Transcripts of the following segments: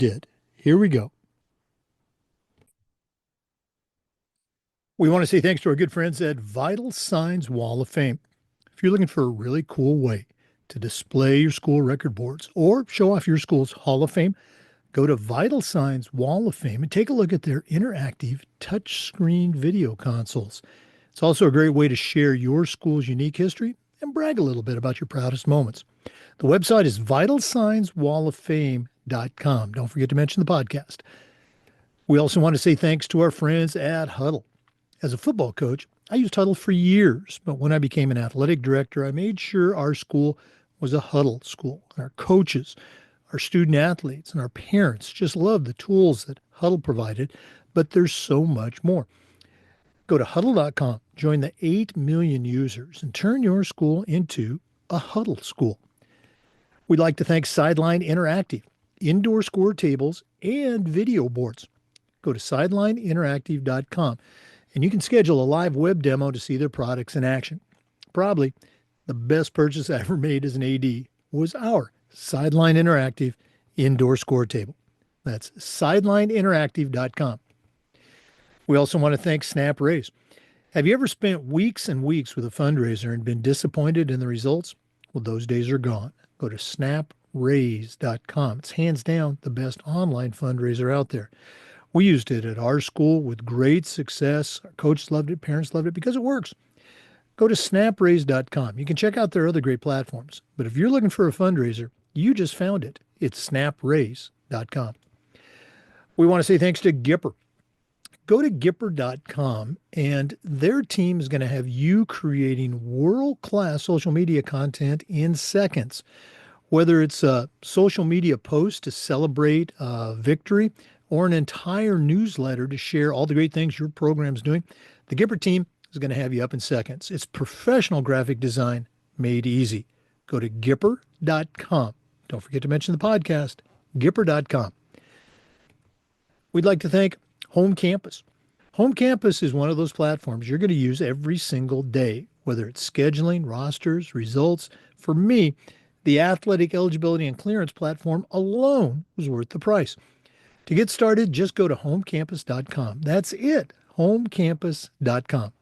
did. Here we go. We want to say thanks to our good friends at Vital Signs Wall of Fame. If you're looking for a really cool way to display your school record boards or show off your school's Hall of Fame, go to Vital Signs Wall of Fame and take a look at their interactive touchscreen video consoles. It's also a great way to share your school's unique history and brag a little bit about your proudest moments. The website is vitalsignswalloffame.com. Don't forget to mention the podcast. We also want to say thanks to our friends at Huddle. As a football coach, I used Huddle for years, but when I became an athletic director, I made sure our school was a Huddle school. Our coaches, our student athletes, and our parents just loved the tools that Huddle provided, but there's so much more. Go to huddle.com, join the 8 million users, and turn your school into a Huddle school. We'd like to thank Sideline Interactive, indoor score tables, and video boards. Go to sidelineinteractive.com. And you can schedule a live web demo to see their products in action. Probably the best purchase I ever made as an AD was our Sideline Interactive indoor score table. That's sidelineinteractive.com. We also want to thank Snap Raise. Have you ever spent weeks and weeks with a fundraiser and been disappointed in the results? Well, those days are gone. Go to snapraise.com. It's hands down the best online fundraiser out there. We used it at our school with great success. Our coaches loved it, parents loved it because it works. Go to snapraise.com. You can check out their other great platforms. But if you're looking for a fundraiser, you just found it. It's snapraise.com. We want to say thanks to Gipper. Go to Gipper.com, and their team is going to have you creating world-class social media content in seconds. Whether it's a social media post to celebrate a victory, or an entire newsletter to share all the great things your program's doing, the Gipper team is going to have you up in seconds. It's professional graphic design made easy. Go to Gipper.com. Don't forget to mention the podcast, Gipper.com. We'd like to thank Home Campus. Home Campus is one of those platforms you're going to use every single day, whether it's scheduling, rosters, results. For me, the athletic eligibility and clearance platform alone was worth the price. To get started, just go to homecampus.com. That's it, homecampus.com.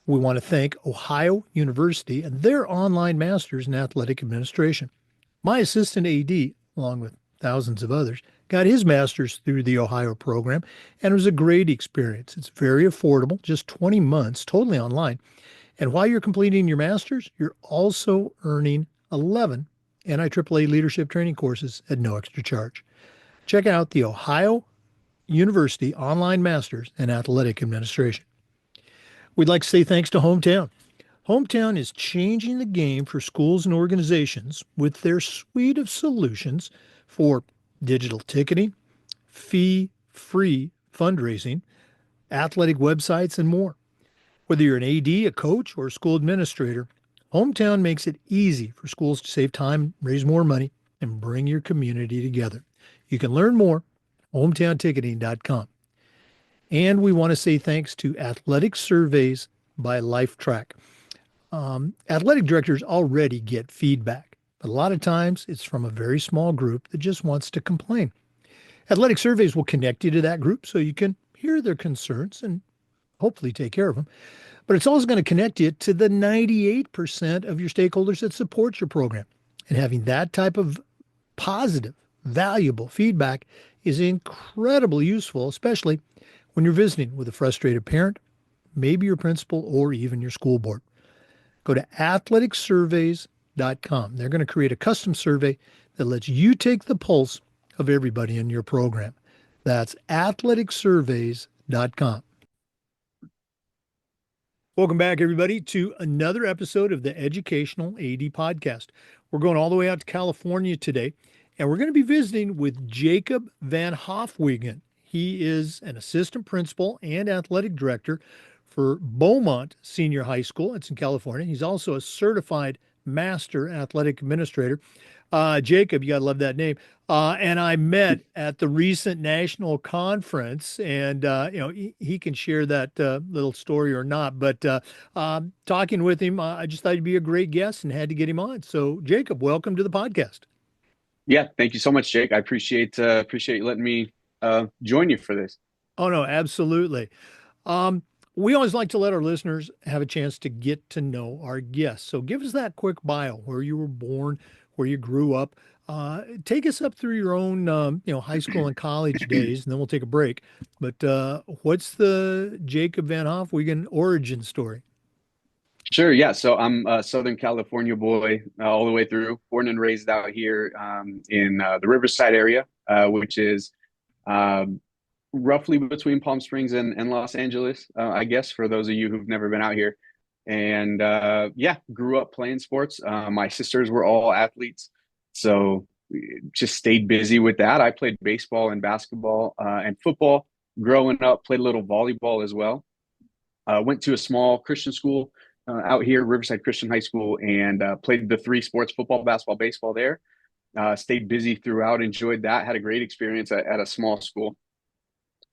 We want to thank Ohio University and their online masters in athletic administration. My assistant AD, along with thousands of others, got his master's through the Ohio program, and it was a great experience. It's very affordable, just 20 months, totally online. And while you're completing your master's, you're also earning 11 NIAAA leadership training courses at no extra charge. Check out the Ohio University Online Masters in Athletic Administration. We'd like to say thanks to Hometown. Hometown is changing the game for schools and organizations with their suite of solutions for digital ticketing, fee-free fundraising, athletic websites, and more. Whether you're an AD, a coach, or a school administrator, Hometown makes it easy for schools to save time, raise more money, and bring your community together. You can learn more at hometownticketing.com. And we want to say thanks to Athletic Surveys by LifeTrack. Athletic directors already get feedback, but a lot of times it's from a very small group that just wants to complain. Athletic Surveys will connect you to that group so you can hear their concerns and hopefully take care of them. But it's also going to connect you to the 98% of your stakeholders that support your program. And having that type of positive, valuable feedback is incredibly useful, especially when you're visiting with a frustrated parent, maybe your principal, or even your school board. Go to athleticsurveys.com. They're going to create a custom survey that lets you take the pulse of everybody in your program. That's athleticsurveys.com. Welcome back, everybody, to another episode of the Educational AD Podcast. We're going all the way out to California today, and we're going to be visiting with Jacob Van Hofwegen. He is an assistant principal and athletic director for Beaumont Senior High School. It's in California. He's also a certified master athletic administrator. Jacob, you got to love that name. And I met at the recent national conference, and he can share that little story or not. But talking with him, I just thought he'd be a great guest and had to get him on. So, Jacob, welcome to the podcast. Yeah, thank you so much, Jake. I appreciate you letting me join you for this. Oh, no, absolutely. Um, we always like to let our listeners have a chance to get to know our guests. So give us that quick bio, where you were born, where you grew up. Take us up through your own, high school and college days, and then we'll take a break. But what's the Jacob Van Hofwegen origin story? Sure, yeah. So I'm a Southern California boy all the way through, born and raised out here in the Riverside area, which is um, roughly between Palm Springs and Los Angeles, I guess, for those of you who've never been out here. And yeah, grew up playing sports. My sisters were all athletes, so just stayed busy with that. I played baseball and basketball and football growing up, played a little volleyball as well. Went to a small Christian school out here, Riverside Christian High School, and played the three sports: football, basketball, baseball there. Stayed busy throughout, enjoyed that, had a great experience at a small school,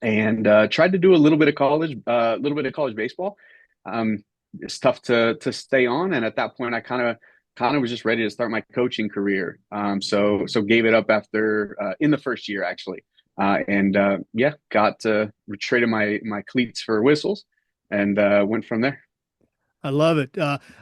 and tried to do a little bit of college baseball. Um, it's tough to stay on, and at that point, I kind of was just ready to start my coaching career. So gave it up after in the first year actually, and yeah, got traded my cleats for whistles, and went from there. I love it.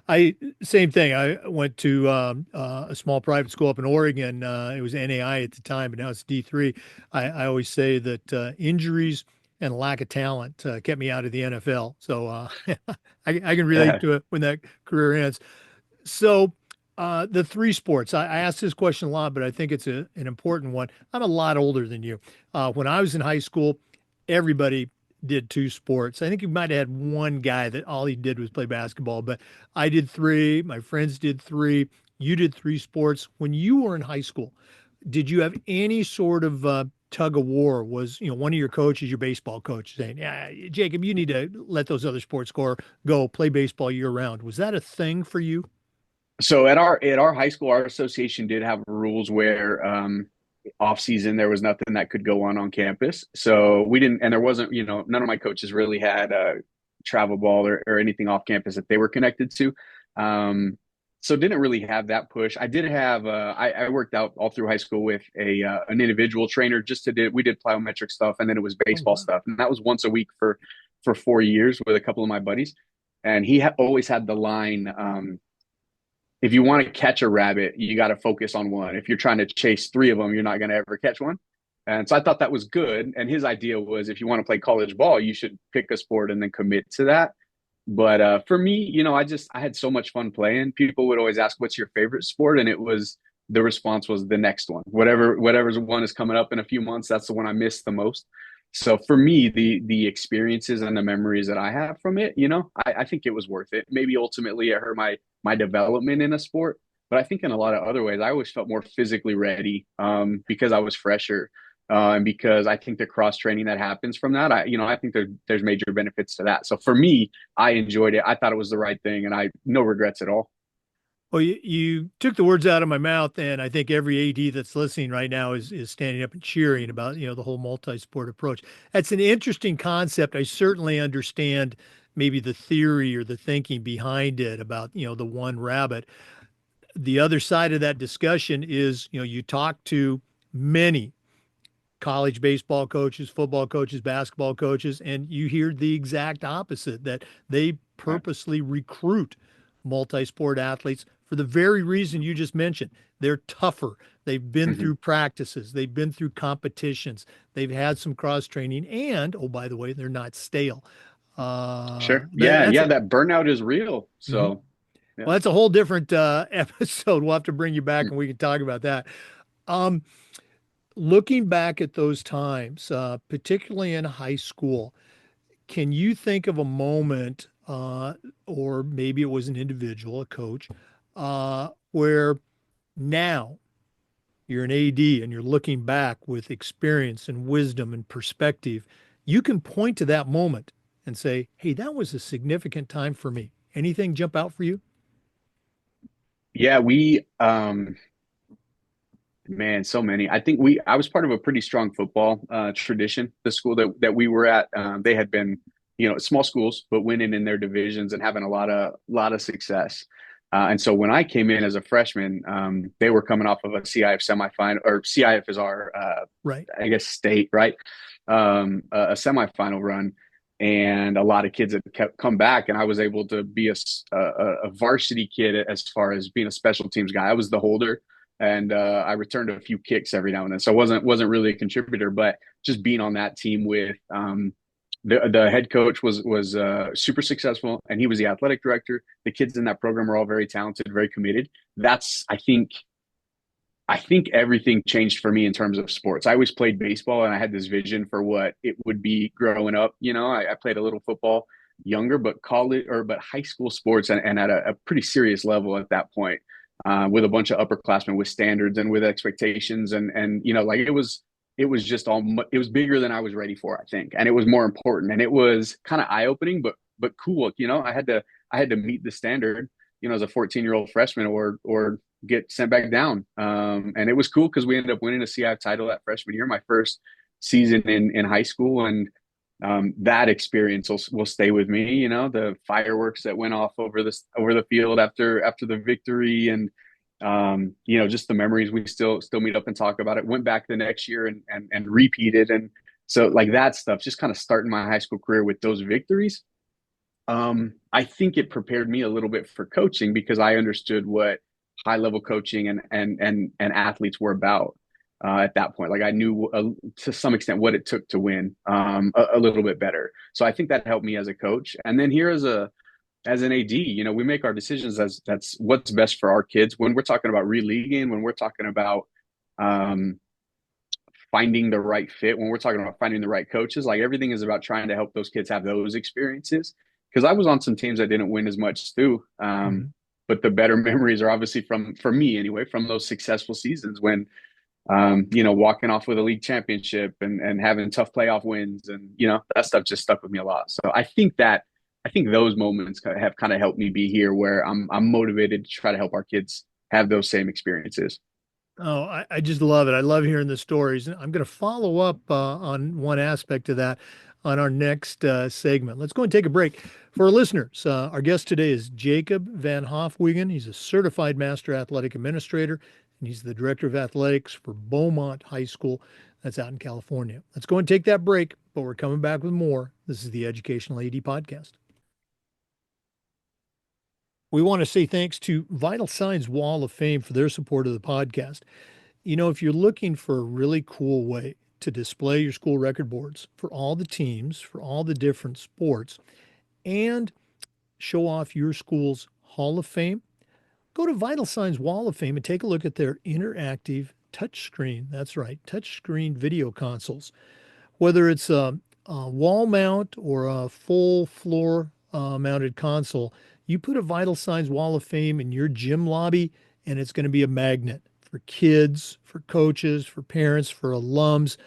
I Same thing. I went to a small private school up in Oregon. It was NAI at the time, but now it's D3. I always say that injuries and lack of talent kept me out of the NFL. So I can relate Yeah. to it when that career ends. So, the three sports, I asked this question a lot, but I think it's an important one. I'm a lot older than you. When I was in high school, everybody did two sports. I think you might have had one guy that all he did was play basketball, but I did three. My friends did three. You did three sports. When you were in high school, did you have any sort of tug of war? Was, one of your coaches, your baseball coach, saying, "Yeah, Jacob, you need to let those other sports go play baseball year round." Was that a thing for you? So at our high school, our association did have rules where off season there was nothing that could go on campus. So we didn't, and there wasn't, none of my coaches really had travel ball or anything off campus that they were connected to. Um, so didn't really have that push. I did have I worked out all through high school with a an individual trainer just to did we did plyometric stuff, and then it was Oh, baseball wow. stuff, and that was once a week for 4 years with a couple of my buddies. And he always had the line. If you want to catch a rabbit, you got to focus on one. If you're trying to chase three of them, you're not going to ever catch one. And so I thought that was good. And his idea was if you want to play college ball, you should pick a sport and then commit to that. But for me, I had so much fun playing. People would always ask, "What's your favorite sport?" And the response was the next one. Whatever's one is coming up in a few months, that's the one I miss the most. So for me, the experiences and the memories that I have from it, I think it was worth it. Maybe ultimately it hurt my development in a sport, but I think in a lot of other ways, I always felt more physically ready because I was fresher. And because I think the cross training that happens from that, I think there's major benefits to that. So for me, I enjoyed it. I thought it was the right thing, and I no regrets at all. Well, you took the words out of my mouth, and I think every AD that's listening right now is standing up and cheering about, the whole multi-sport approach. That's an interesting concept. I certainly understand maybe the theory or the thinking behind it about, the one rabbit. The other side of that discussion is, you talk to many college baseball coaches, football coaches, basketball coaches, and you hear the exact opposite, that they Right. purposely recruit multi-sport athletes for the very reason you just mentioned. They're tougher. They've been Mm-hmm. through practices. They've been through competitions. They've had some cross training. And, oh, by the way, they're not stale. Sure. That, Yeah, that's yeah, a, that burnout is real. mhm. So, yeah. Well, that's a whole different episode. We'll have to bring you back and we can talk about that. Um, Looking back at those times, particularly in high school, can you think of a moment, or maybe it was an individual, a coach, where now you're an AD and you're looking back with experience and wisdom and perspective, you can point to that moment and say, hey, that was a significant time for me. Anything jump out for you? Yeah, we man, so many. I was part of a pretty strong football tradition. The school that we were at, they had been, small schools, but winning in their divisions and having a lot of success. And so when I came in as a freshman, they were coming off of a CIF semifinal, or CIF is our, Right. I guess, state, right? A semifinal run. And a lot of kids had kept come back, and I was able to be a varsity kid as far as being a special teams guy. I was the holder, and I returned a few kicks every now and then. So I wasn't really a contributor, but just being on that team with the head coach was super successful, and he was the athletic director. The kids in that program are all very talented, very committed. That's I think everything changed for me in terms of sports. I always played baseball, and I had this vision for what it would be growing up. I played a little football younger, but high school sports, and at a pretty serious level at that point, with a bunch of upperclassmen with standards and with expectations, and like it was just it was bigger than I was ready for, I think, and it was more important, and it was kind of eye opening, but cool. I had to meet the standard, as a 14-year-old freshman, or get sent back down. And it was cool because we ended up winning a CIF title that freshman year, my first season in high school. And that experience will stay with me. The fireworks that went off over the field after the victory, and just the memories. We still meet up and talk about it. Went back the next year and repeated. And so like that stuff, just kind of starting my high school career with those victories. I think it prepared me a little bit for coaching because I understood what high level coaching and athletes were about at that point. Like I knew to some extent what it took to win a little bit better. So I think that helped me as a coach. And then here as an AD, we make our decisions as that's what's best for our kids. When we're talking about releaguing, when we're talking about um, finding the right fit, when we're talking about finding the right coaches, like everything is about trying to help those kids have those experiences. Because I was on some teams that didn't win as much too. Mm-hmm. But the better memories are obviously for me anyway, from those successful seasons when, walking off with a league championship and having tough playoff wins, and, that stuff just stuck with me a lot. So I think those moments have kind of helped me be here where I'm motivated to try to help our kids have those same experiences. Oh, I just love it. I love hearing the stories. And I'm going to follow up on one aspect of that on our next segment. Let's go and take a break. For our listeners, our guest today is Jacob Van Hofwegen. He's a certified master athletic administrator, and he's the director of athletics for Beaumont High School. That's out in California. Let's go and take that break, but we're coming back with more. This is the Educational AD Podcast. We want to say thanks to Vital Signs Wall of Fame for their support of the podcast. If you're looking for a really cool way to display your school record boards for all the teams, for all the different sports, and show off your school's Hall of Fame, go to Vital Signs Wall of Fame and take a look at their interactive touchscreen. That's right, touchscreen video consoles. Whether it's a wall mount or a full floor mounted console, you put a Vital Signs Wall of Fame in your gym lobby, and it's going to be a magnet for kids, for coaches, for parents, for alums.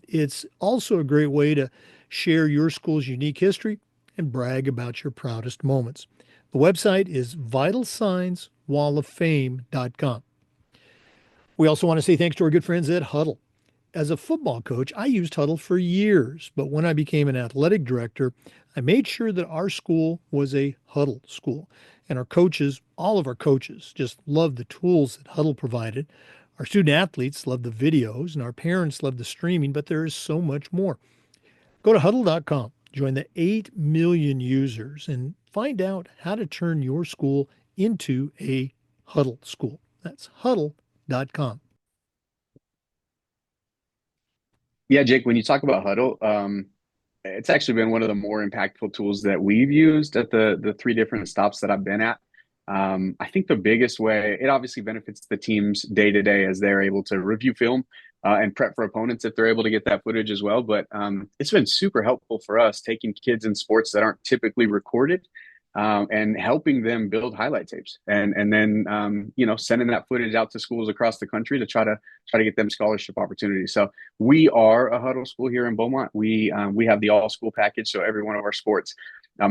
It's also a great way to share your school's unique history and brag about your proudest moments. The website is vitalsignswalloffame.com. We also want to say thanks to our good friends at Huddle. As a football coach, I used Huddle for years, but when I became an athletic director, I made sure that our school was a Huddle school. And our coaches, all of our coaches, just loved the tools that Huddle provided. Our student athletes loved the videos, and our parents loved the streaming, but there is so much more. Go to huddle.com, join the 8 million users, and find out how to turn your school into a Huddle school. That's huddle.com. Yeah, Jake, when you talk about Huddle, it's actually been one of the more impactful tools that we've used at the three different stops that I've been at. I think the biggest way it obviously benefits the teams day to day as they're able to review film and prep for opponents if they're able to get that footage as well. But it's been super helpful for us taking kids in sports that aren't typically recorded and helping them build highlight tapes, and then sending that footage out to schools across the country to try to get them scholarship opportunities. So we are a Huddle school here in Beaumont. We have the all school package, so every one of our sports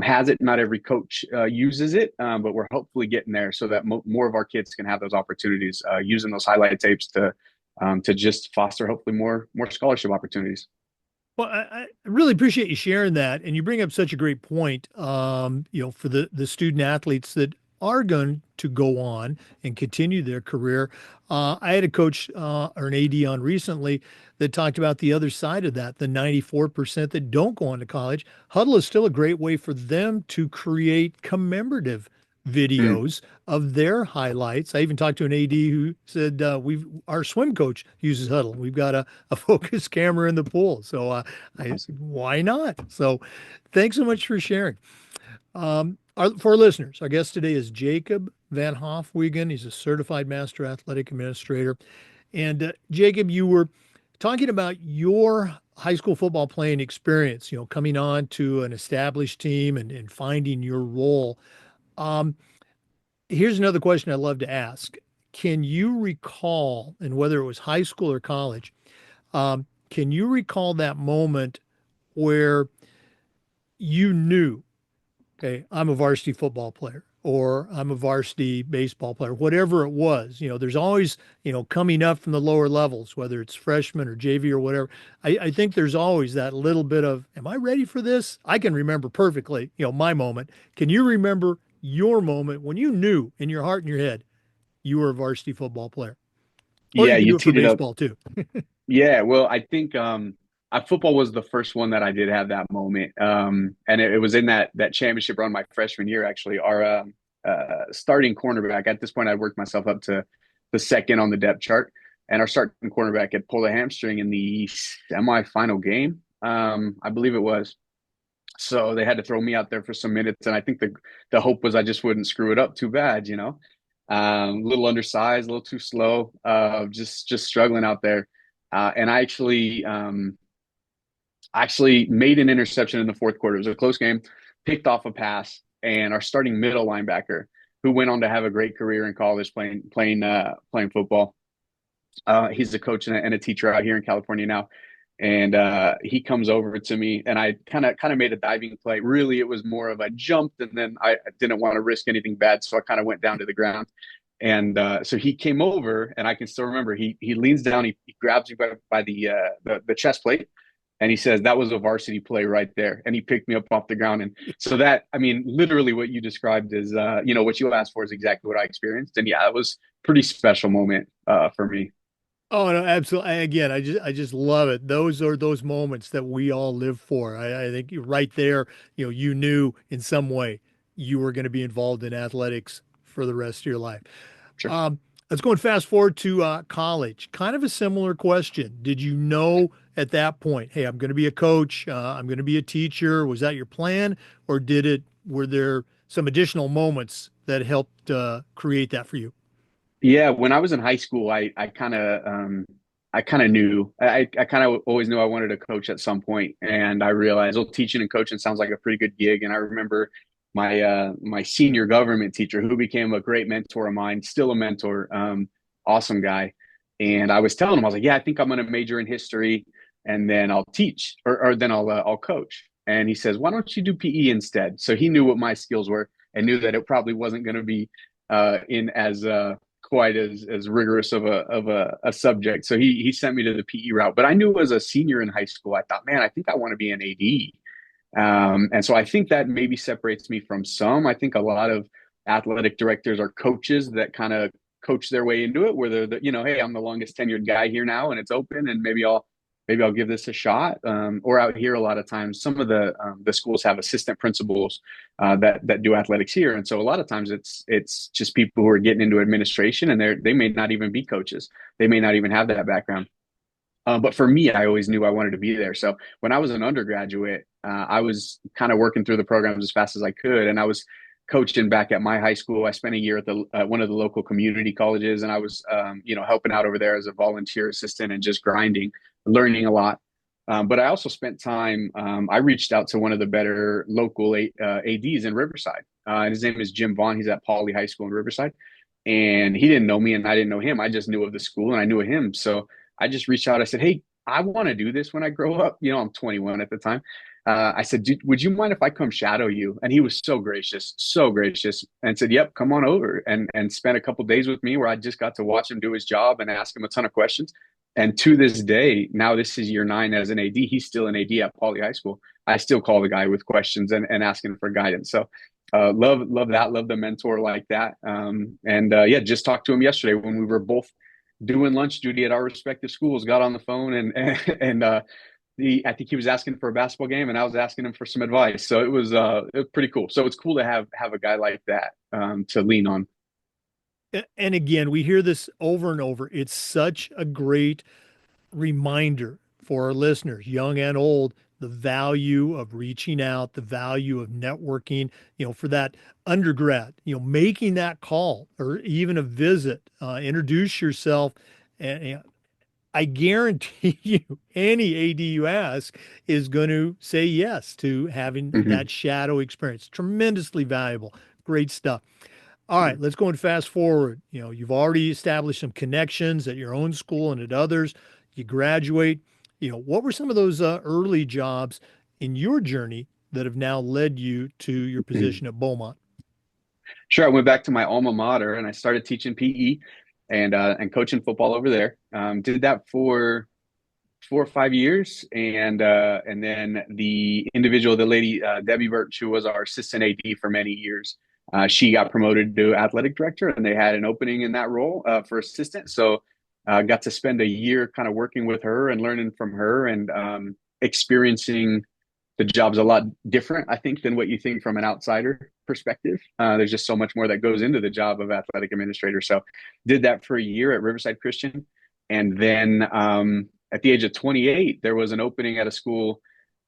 has it. Not every coach uses it, but we're hopefully getting there so that more of our kids can have those opportunities using those highlight tapes to just foster hopefully more scholarship opportunities. Well, I really appreciate you sharing that. And you bring up such a great point, for the student athletes that are going to go on and continue their career. I had a coach or an AD on recently that talked about the other side of that, the 94% that don't go on to college. Huddle is still a great way for them to create commemorative Mm, videos of their highlights. I even talked to an AD who said our swim coach uses Huddle. We've got a focus camera in the pool, so awesome. why not? So, thanks so much for sharing. For our listeners, our guest today is Jacob Van Hofwegen. He's a certified master athletic administrator. And Jacob, you were talking about your high school football playing experience, coming on to an established team and finding your role. Um, Here's another question I'd love to ask. Can you recall, and whether it was high school or college, can you recall that moment where you knew, okay, I'm a varsity football player or I'm a varsity baseball player, whatever it was? There's always, coming up from the lower levels, whether it's freshman or JV or whatever. I think there's always that little bit of, am I ready for this? I can remember perfectly, my moment. Can you remember your moment when you knew in your heart and your head you were a varsity football player? Or Yeah, you can you do it for teed it up. baseball too. Yeah, well, I think football was the first one that I did have that moment, and it was in that championship run my freshman year. Actually, our starting cornerback at this point, I worked myself up to the second on the depth chart, and our starting cornerback had pulled a hamstring in the semifinal game, I believe it was. So they had to throw me out there for some minutes, and I think the hope was I just wouldn't screw it up too bad, a little undersized, a little too slow, just struggling out there. And I actually made an interception in the fourth quarter. It was a close game, picked off a pass, and our starting middle linebacker, who went on to have a great career in college playing football. He's a coach and a teacher out here in California now. And he comes over to me, and I kind of made a diving play. Really, it was more of a jumped, and then I didn't want to risk anything bad, so I kind of went down to the ground. And so he came over, and I can still remember. He leans down, he grabs me by the chest plate, and he says, "That was a varsity play right there." And he picked me up off the ground. And so that, I mean, literally what you described is, what you asked for is exactly what I experienced. And yeah, it was a pretty special moment for me. Oh no, absolutely. Again, I just love it. Those are those moments that we all live for. I think you're right there, you knew in some way you were going to be involved in athletics for the rest of your life. Sure. Let's go and fast forward to college. Kind of a similar question. Did you know at that point, hey, I'm going to be a coach, I'm going to be a teacher? Was that your plan, or were there some additional moments that helped create that for you? Yeah, when I was in high school, I kind of knew I kind of always knew I wanted to coach at some point, and I realized, well, teaching and coaching sounds like a pretty good gig. And I remember my senior government teacher, who became a great mentor of mine, still a mentor, awesome guy. And I was telling him, I was like, yeah, I think I'm going to major in history, and then I'll teach, or then I'll coach. And he says, why don't you do PE instead? So he knew what my skills were and knew that it probably wasn't going to be in as quite as rigorous of a subject. So he sent me to the PE route. But I knew as a senior in high school, I thought, man, I think I want to be an AD. And so I think that maybe separates me from some. I think a lot of athletic directors are coaches that kind of coach their way into it, where they're hey, I'm the longest tenured guy here now, and it's open, and maybe I'll give this a shot. Or out here, a lot of times, some of the schools have assistant principals that do athletics here, and so a lot of times it's just people who are getting into administration, and they may not even be coaches. They may not even have that background. But for me, I always knew I wanted to be there. So when I was an undergraduate, I was kind of working through the programs as fast as I could, and I was coaching back at my high school. I spent a year at the one of the local community colleges, and I was helping out over there as a volunteer assistant and just grinding, learning a lot. But I also spent time. I reached out to one of the better local ADs in Riverside. And his name is Jim Vaughn. He's at Pauley High School in Riverside, and he didn't know me, and I didn't know him. I just knew of the school, and I knew of him. So I just reached out. I said, "Hey, I want to do this when I grow up." I'm 21 at the time. I said, "Would you mind if I come shadow you?" And he was so gracious, and said, "Yep, come on over." And spent a couple days with me, where I just got to watch him do his job and ask him a ton of questions. And to this day, now this is year 9 as an AD. He's still an AD at Pauley High School. I still call the guy with questions and asking for guidance. So Love that. Love the mentor like that. And yeah, just talked to him yesterday when we were both doing lunch duty at our respective schools. Got on the phone and I think he was asking for a basketball game, and I was asking him for some advice. So it was pretty cool. So it's cool to have a guy like that to lean on. And again, we hear this over and over. It's such a great reminder for our listeners, young and old, the value of reaching out, the value of networking, for that undergrad, making that call or even a visit, introduce yourself. And I guarantee you, any AD you ask is going to say yes to having Hmm. that shadow experience. Tremendously valuable. Great stuff. All right, let's go and fast forward. You've already established some connections at your own school and at others. You graduate. What were some of those early jobs in your journey that have now led you to your position at Beaumont? Sure, I went back to my alma mater and I started teaching PE and coaching football over there. Did that for 4 or 5 years, and then the lady Debbie Birch, who was our assistant AD for many years, she got promoted to athletic director, and they had an opening in that role for assistant. So got to spend a year kind of working with her and learning from her and experiencing the job's a lot different, I think, than what you think from an outsider perspective. There's just so much more that goes into the job of athletic administrator. So, did that for a year at Riverside Christian, and then at the age of 28, there was an opening at a school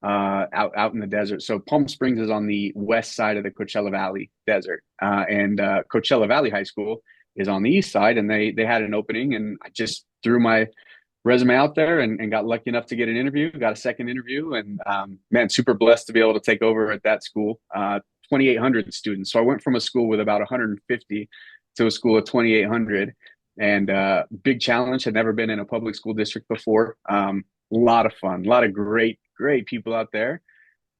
out in the desert. So Palm Springs is on the west side of the Coachella Valley desert, and Coachella Valley High School is on the east side, and they had an opening, and I just threw my resume out there and got lucky enough to get an interview, got a second interview, and man, super blessed to be able to take over at that school. 2,800 students. So I went from a school with about 150 to a school of 2,800, and big challenge. Had never been in a public school district before. A lot of fun, a lot of great people out there,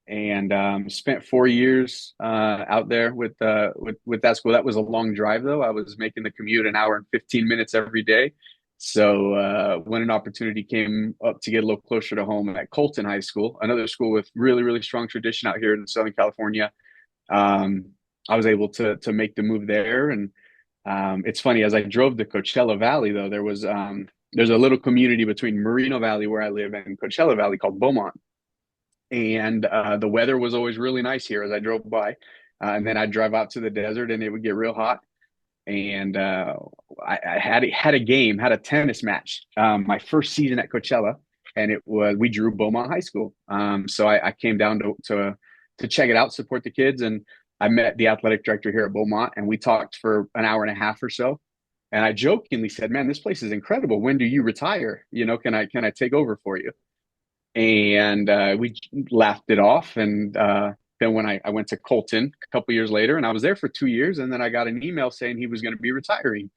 and spent 4 years out there with that school. That was a long drive though. I was making the commute an hour and 15 minutes every day. So when an opportunity came up to get a little closer to home at Colton High School, another school with really strong tradition out here in Southern California, um, I was able to make the move there. And it's funny, as I drove to Coachella Valley though, there's a little community between Moreno Valley where I live and Coachella Valley called Beaumont, and the weather was always really nice here as I drove by. And then I'd drive out to the desert and it would get real hot. And I had a tennis match my first season at Coachella, and we drew Beaumont High School. So I came down to check it out, support the kids, and I met the athletic director here at Beaumont, and we talked for an hour and a half or so. And I jokingly said, "Man, this place is incredible. When do you retire? Can I take over for you?" And we laughed it off. And then when I went to Colton a couple years later, and I was there for 2 years, and then I got an email saying he was going to be retiring.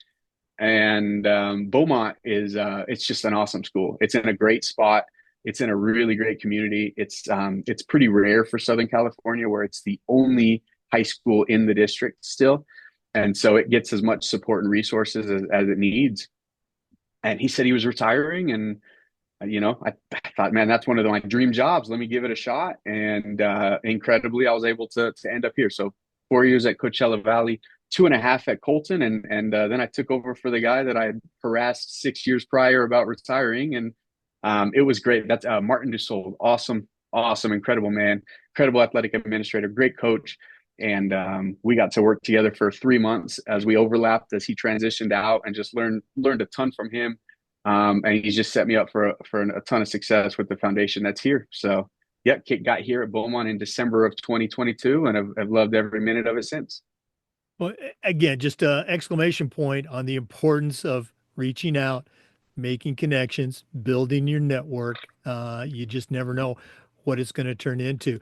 And Beaumont is it's just an awesome school. It's in a great spot. It's in a really great community. It's pretty rare for Southern California, where it's the only high school in the district still, and so it gets as much support and resources as it needs. And he said he was retiring, and I thought, man, that's one of my dream jobs. Let me give it a shot. And incredibly, I was able to end up here. So 4 years at Coachella Valley, 2.5 at Colton, and then I took over for the guy that I had harassed 6 years prior about retiring, and it was great. That's Martin Dussault, awesome, incredible man, incredible athletic administrator, great coach. And we got to work together for 3 months as we overlapped as he transitioned out, and just learned a ton from him. And he's just set me up for a ton of success with the foundation that's here. So, yeah, got here at Beaumont in December of 2022, and I've loved every minute of it since. Well, again, just an exclamation point on the importance of reaching out, making connections, building your network. You just never know what it's going to turn into.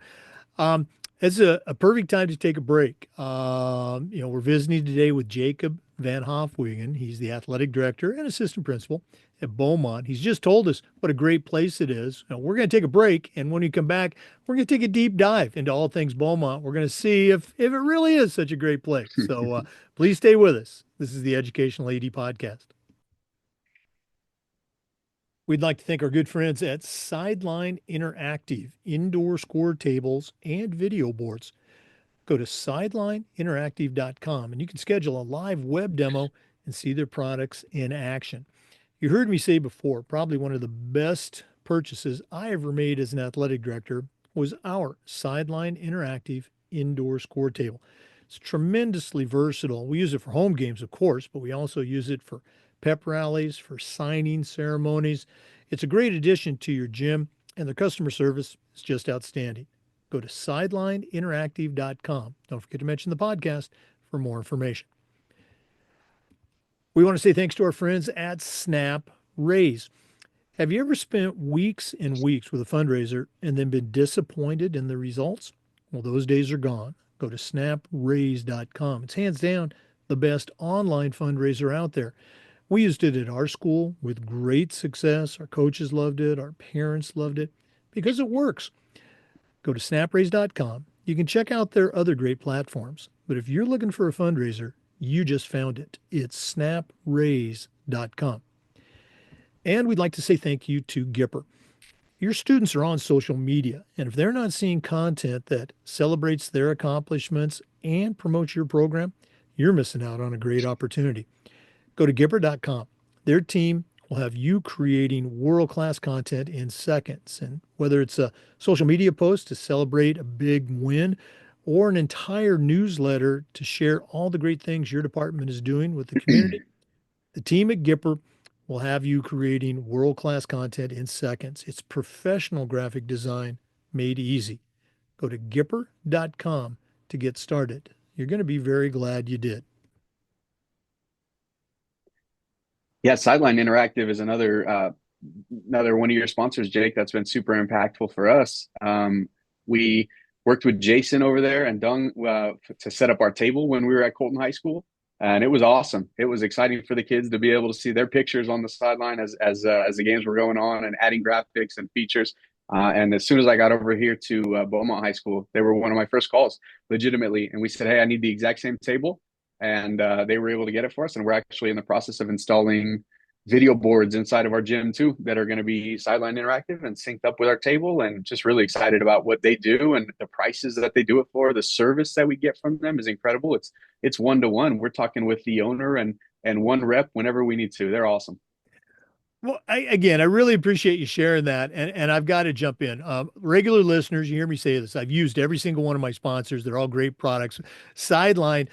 Um, it's a perfect time to take a break. We're visiting today with Jacob Van Hofwegen. He's the athletic director and assistant principal at Beaumont. He's just told us what a great place it is. Now, we're going to take a break, and when we come back, we're going to take a deep dive into all things Beaumont. We're going to see if it really is such a great place. So please stay with us. This is the Educational AD Podcast. We'd like to thank our good friends at Sideline Interactive, indoor score tables and video boards. Go to sidelineinteractive.com and you can schedule a live web demo and see their products in action. You heard me say before, probably one of the best purchases I ever made as an athletic director was our Sideline Interactive indoor score table. It's tremendously versatile. We use it for home games, of course, but we also use it for pep rallies, for signing ceremonies. It's a great addition to your gym, and the customer service is just outstanding. Go to sidelineinteractive.com. Don't forget to mention the podcast for more information. We want to say thanks to our friends at Snap Raise. Have you ever spent weeks and weeks with a fundraiser and then been disappointed in the results? Well, those days are gone. Go to snapraise.com. It's hands down the best online fundraiser out there. We used it at our school with great success. Our coaches loved it. Our parents loved it because it works. Go to snapraise.com. You can check out their other great platforms. But if you're looking for a fundraiser, you just found it. It's snapraise.com. And we'd like to say thank you to Gipper. Your students are on social media, and if they're not seeing content that celebrates their accomplishments and promotes your program, you're missing out on a great opportunity. Go to Gipper.com. Their team will have you creating world-class content in seconds. And whether it's a social media post to celebrate a big win or an entire newsletter to share all the great things your department is doing with the community, the team at Gipper will have you creating world-class content in seconds. It's professional graphic design made easy. Go to Gipper.com to get started. You're going to be very glad you did. Yeah, Sideline Interactive is another one of your sponsors, Jake. That's been super impactful for us. We worked with Jason over there and Dung to set up our table when we were at Colton High School, and it was awesome. It was exciting for the kids to be able to see their pictures on the sideline as the games were going on and adding graphics and features. And as soon as I got over here to Beaumont High School, they were one of my first calls, legitimately. And we said, "Hey, I need the exact same table." And they were able to get it for us. And we're actually in the process of installing video boards inside of our gym too that are going to be Sideline Interactive and synced up with our table, and just really excited about what they do and the prices that they do it for. The service that we get from them is incredible. It's one-to-one. We're talking with the owner and one rep whenever we need to. They're awesome. Well, I really appreciate you sharing that. And I've got to jump in. Regular listeners, you hear me say this. I've used every single one of my sponsors. They're all great products. Sideline,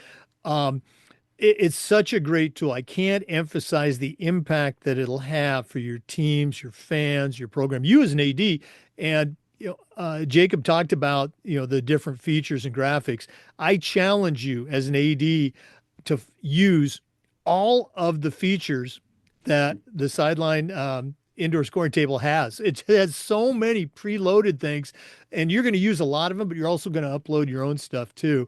it's such a great tool. I can't emphasize the impact that it'll have for your teams, your fans, your program, you as an AD. And Jacob talked about the different features and graphics. I challenge you as an AD to use all of the features that the Sideline indoor scoring table has. It has so many preloaded things, and you're going to use a lot of them, but you're also going to upload your own stuff too.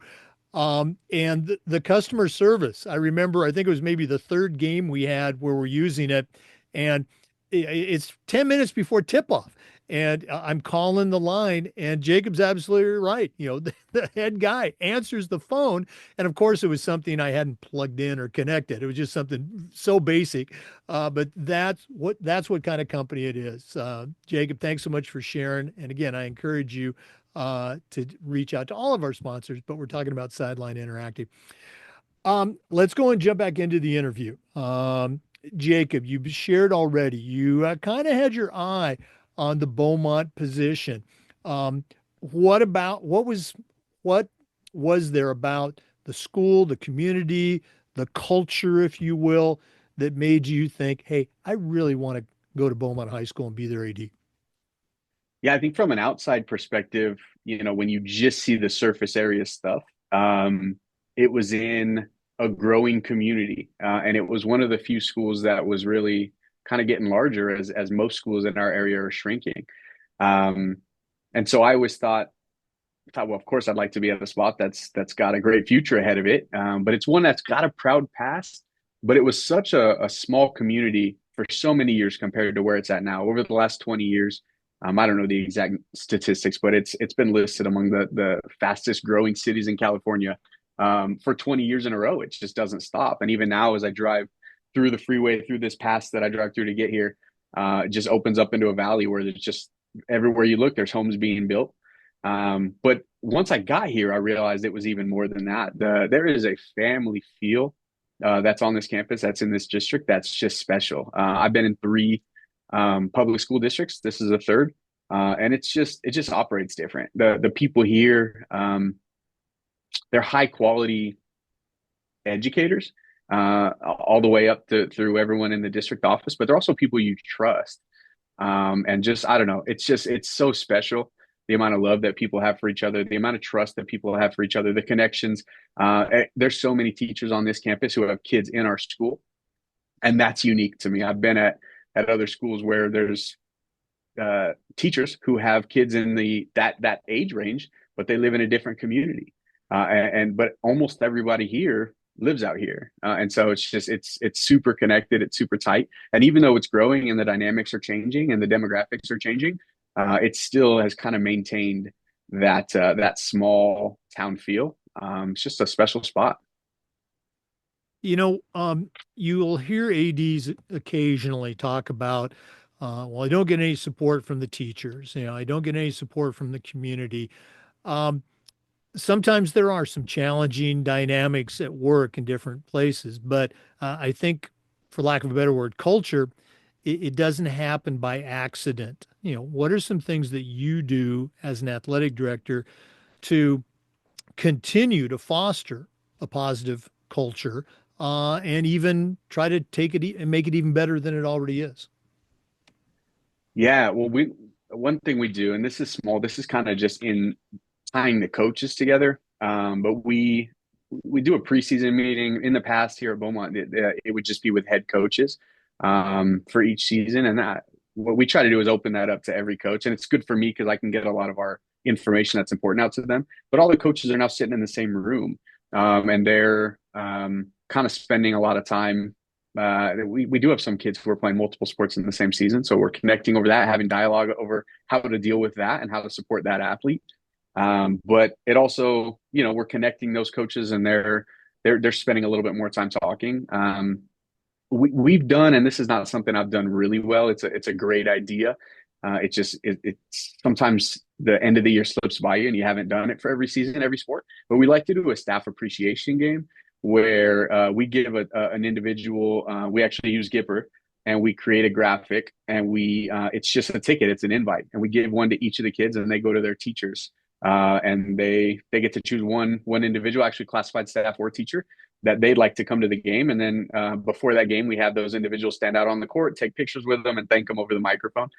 And the customer service, I remember, I think it was maybe the third game we had where we're using it, and it's 10 minutes before tip off. And I'm calling the line, and Jacob's absolutely right. The head guy answers the phone. And of course, it was something I hadn't plugged in or connected. It was just something so basic. But that's what kind of company it is. Jacob, thanks so much for sharing. And again, I encourage you to reach out to all of our sponsors, but we're talking about Sideline Interactive. Let's go and jump back into the interview. Jacob, you've shared already. You kind of had your eye on the Beaumont position. What was there about the school, the community, the culture, if you will, that made you think, hey, I really want to go to Beaumont High School and be their AD? Yeah, I think from an outside perspective, when you just see the surface area stuff, it was in a growing community, and it was one of the few schools that was really kind of getting larger as most schools in our area are shrinking. And so I always thought, well, of course, I'd like to be at a spot that's got a great future ahead of it, but it's one that's got a proud past. But it was such a small community for so many years compared to where it's at now. Over the last 20 years, I don't know the exact statistics, but it's been listed among the fastest growing cities in California for 20 years in a row. It just doesn't stop. And even now, as I drive through the freeway, through this pass that I drive through to get here, it just opens up into a valley where there's just everywhere you look, there's homes being built. But once I got here, I realized it was even more than that. There is a family feel that's on this campus, that's in this district, that's just special. I've been in three public school districts. This is a third, and it just operates different. The people here, they're high quality educators, all the way up to through everyone in the district office, but they're also people you trust. And just, I don't know, it's so special. The amount of love that people have for each other, the amount of trust that people have for each other, the connections. There's so many teachers on this campus who have kids in our school, and that's unique to me. I've been at other schools where there's teachers who have kids in that age range, but they live in a different community. But almost everybody here lives out here, and so it's super connected, it's super tight, and even though it's growing and the dynamics are changing and the demographics are changing, it still has kind of maintained that small town feel. It's just a special spot. You'll hear ADs occasionally talk about, well, I don't get any support from the teachers. I don't get any support from the community. Um, Sometimes there are some challenging dynamics at work in different places, but I think, for lack of a better word, culture, it doesn't happen by accident. What are some things that you do as an athletic director to continue to foster a positive culture, and even try to take it and make it even better than it already is? Yeah, well, we one thing we do, and this is small, this is kind of just in tying the coaches together. But we do a preseason meeting. In the past here at Beaumont, it would just be with head coaches for each season, and that what we try to do is open that up to every coach, and it's good for me because I can get a lot of our information that's important out to them. But all the coaches are now sitting in the same room, and they're kind of spending a lot of time. We do have some kids who are playing multiple sports in the same season, so we're connecting over that, having dialogue over how to deal with that and how to support that athlete. But it also, we're connecting those coaches, and they're spending a little bit more time talking. We've done, and this is not something I've done really well. It's a great idea. It's sometimes the end of the year slips by you, and you haven't done it for every season, every sport. But we like to do a staff appreciation game where we give an individual. We actually use Gipper, and we create a graphic, and it's just a ticket, it's an invite, and we give one to each of the kids, and they go to their teachers, and they get to choose one individual, actually classified staff or teacher, that they'd like to come to the game. And then before that game, we have those individuals stand out on the court, take pictures with them, and thank them over the microphone.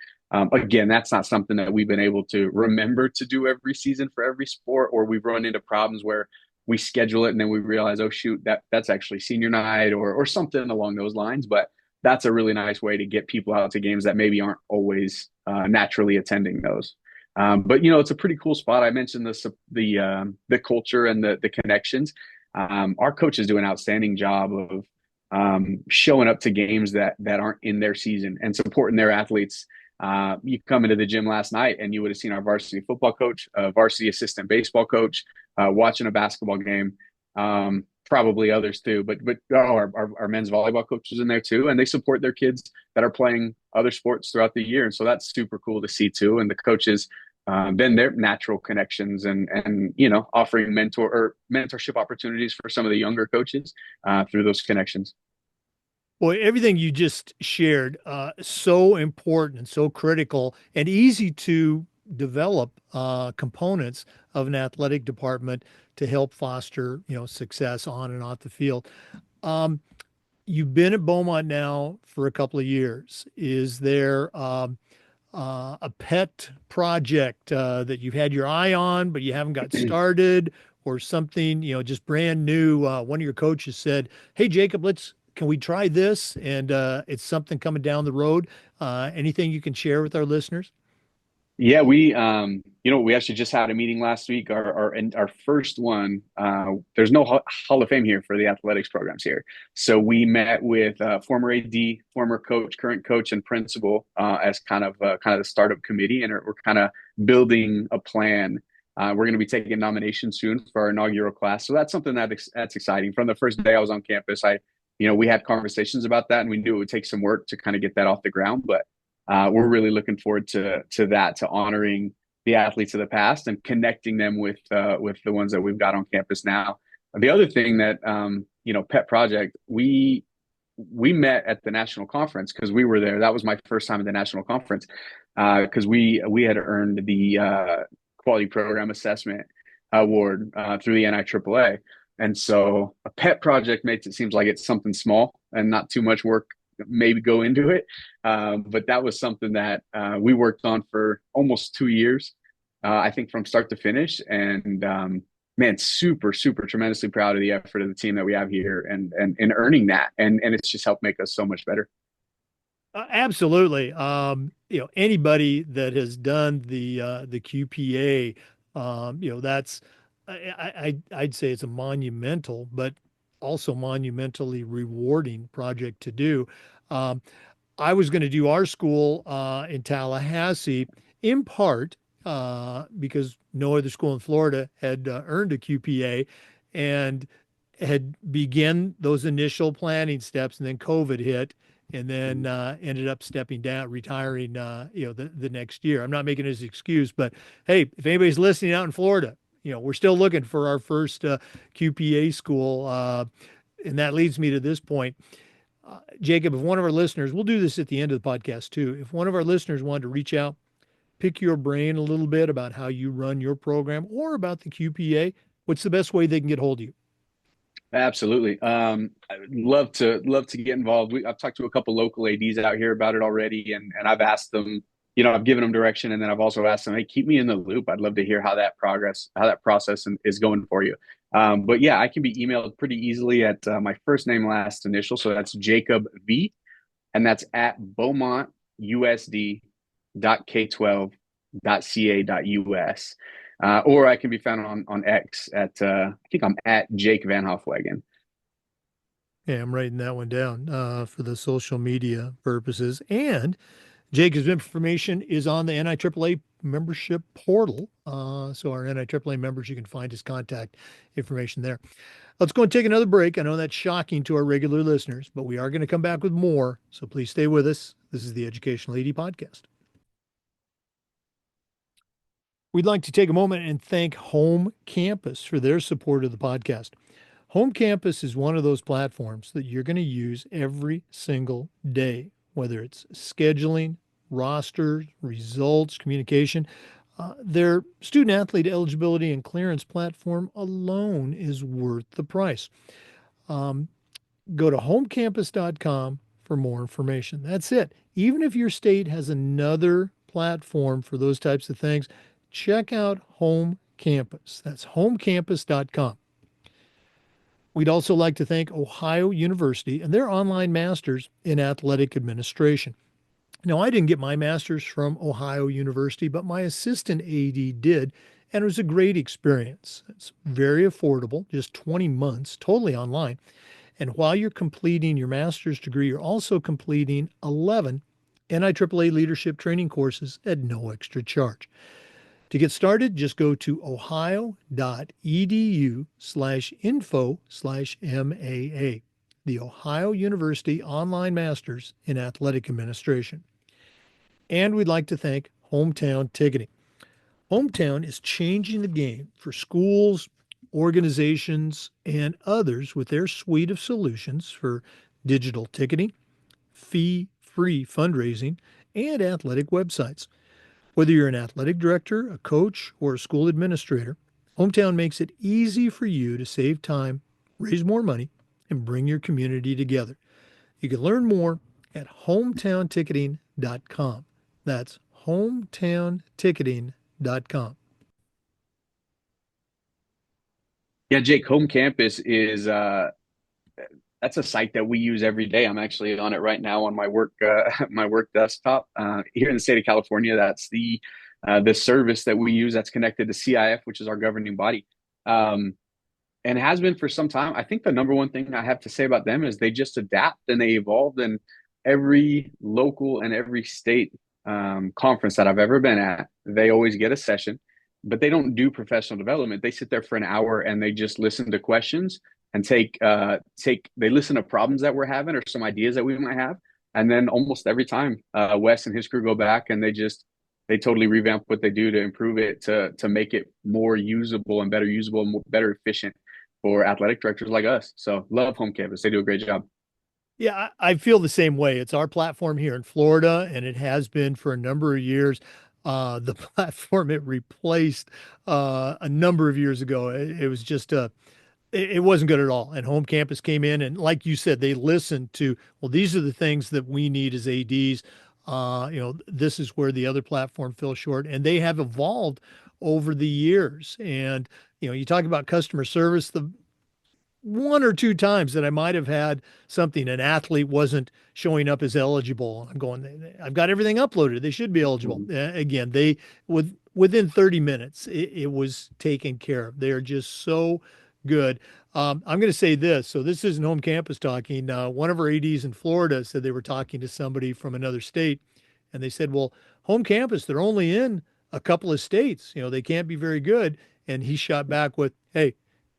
Again, that's not something that we've been able to remember to do every season for every sport, or we've run into problems where we schedule it and then we realize, oh shoot, that's actually senior night, or something along those lines. But that's a really nice way to get people out to games that maybe aren't always naturally attending those. But it's a pretty cool spot. I mentioned the culture and the connections. Our coaches do an outstanding job of showing up to games that aren't in their season and supporting their athletes. You come into the gym last night and you would have seen our varsity football coach, varsity assistant baseball coach, watching a basketball game. Probably others too, but our men's volleyball coach is in there too, and they support their kids that are playing other sports throughout the year, and so that's super cool to see too. And the coaches, then their natural connections and offering mentorship opportunities for some of the younger coaches through those connections. Boy, everything you just shared, so important and so critical and easy to develop components of an athletic department to help foster, success on and off the field. You've been at Beaumont now for a couple of years. Is there a pet project that you've had your eye on, but you haven't got started, or something, just brand new? One of your coaches said, "Hey, Jacob, can we try this?" And it's something coming down the road. Anything you can share with our listeners? Yeah, we actually just had a meeting last week. Our first one. There's no Hall of Fame here for the athletics programs here, so we met with former AD, former coach, current coach, and principal as kind of the startup committee, and we're kind of building a plan. We're going to be taking a nomination soon for our inaugural class, so that's something that's exciting. From the first day I was on campus, we had conversations about that, and we knew it would take some work to kind of get that off the ground, but we're really looking forward to that, to honoring the athletes of the past and connecting them with the ones that we've got on campus now. The other thing that pet project, we met at the national conference because we were there. That was my first time at the national conference because we had earned the quality program assessment award through the NIAAA. And so a pet project makes it seems like it's something small and not too much work maybe go into it. But that was something that we worked on for almost 2 years, I think from start to finish. And man, super, super tremendously proud of the effort of the team that we have here and earning that. And it's just helped make us so much better. Absolutely. Anybody that has done the QPA, that's I'd say it's a monumental, but also monumentally rewarding project to do. Um, I was going to do our school in Tallahassee in part because no other school in Florida had earned a QPA and had begun those initial planning steps, and then COVID hit, and then ended up stepping down, retiring, the next year. I'm not making it as an excuse, but hey, if anybody's listening out in Florida, we're still looking for our first QPA school. And that leads me to this point. Jacob, if one of our listeners, we'll do this at the end of the podcast too. If one of our listeners wanted to reach out, pick your brain a little bit about how you run your program or about the QPA, what's the best way they can get hold of you? Absolutely. I'd love to get involved. I've talked to a couple local ADs out here about it already, and I've asked them, I've given them direction, and then I've also asked them, hey, keep me in the loop. I'd love to hear how that process is going for you. But yeah, I can be emailed pretty easily at my first name, last initial. So that's Jacob V, and that's at beaumontusd.k12.ca.us. Or I can be found on X at I think I'm at Jake Van Hofwegen. Yeah, I'm writing that one down for the social media purposes. And Jacob's information is on the NIAAA membership portal. So our NIAAA members, you can find his contact information there. Let's go and take another break. I know that's shocking to our regular listeners, but we are going to come back with more. So please stay with us. This is the Educational AD Podcast. We'd like to take a moment and thank Home Campus for their support of the podcast. Home Campus is one of those platforms that you're going to use every single day, whether it's scheduling, rosters, results, communication. Their student athlete eligibility and clearance platform alone is worth the price. Go to homecampus.com for more information. That's it. Even if your state has another platform for those types of things, check out Home Campus. That's homecampus.com. We'd also like to thank Ohio University and their online masters in athletic administration. Now, I didn't get my master's from Ohio University, but my assistant AD did, and it was a great experience. It's very affordable, just 20 months, totally online. And while you're completing your master's degree, you're also completing 11 NIAAA leadership training courses at no extra charge. To get started, just go to ohio.edu/info/MAA, the Ohio University Online Masters in Athletic Administration. And we'd like to thank Hometown Ticketing. Hometown is changing the game for schools, organizations, and others with their suite of solutions for digital ticketing, fee-free fundraising, and athletic websites. Whether you're an athletic director, a coach, or a school administrator, Hometown makes it easy for you to save time, raise more money, and bring your community together. You can learn more at hometownticketing.com. That's hometownticketing.com. Yeah, Jake, Home Campus is that's a site that we use every day. I'm actually on it right now on my work my work desktop here in the state of California. That's the service that we use that's connected to CIF, which is our governing body, and has been for some time. I think the number one thing I have to say about them is they just adapt and they evolve. And every local and every state conference that I've ever been at, they always get a session, but they don't do professional development. They sit there for an hour and they just listen to questions and they listen to problems that we're having or some ideas that we might have. And then almost every time, Wes and his crew go back and they just they totally revamp what they do to improve it to make it more usable and better usable and more, better efficient for athletic directors like us. So love home campus. They do a great job. Yeah, I feel the same way. It's our platform here in Florida, and it has been for a number of years. The platform it replaced a number of years ago. It was just it wasn't good at all. And home campus came in, and like you said, they listened to, well, these are the things that we need as ADs. This is where the other platform fell short, and they have evolved over the years. And you talk about customer service. The one or two times that I might have had something, an athlete wasn't showing up as eligible. I'm going, I've got everything uploaded. They should be eligible. Mhm. Again, within 30 minutes, it was taken care of. They're just so good. I'm going to say this. So this isn't home campus talking. One of our ADs in Florida said they were talking to somebody from another state, and they said, well, home campus, they're only in a couple of states. They can't be very good. And he shot back with, hey,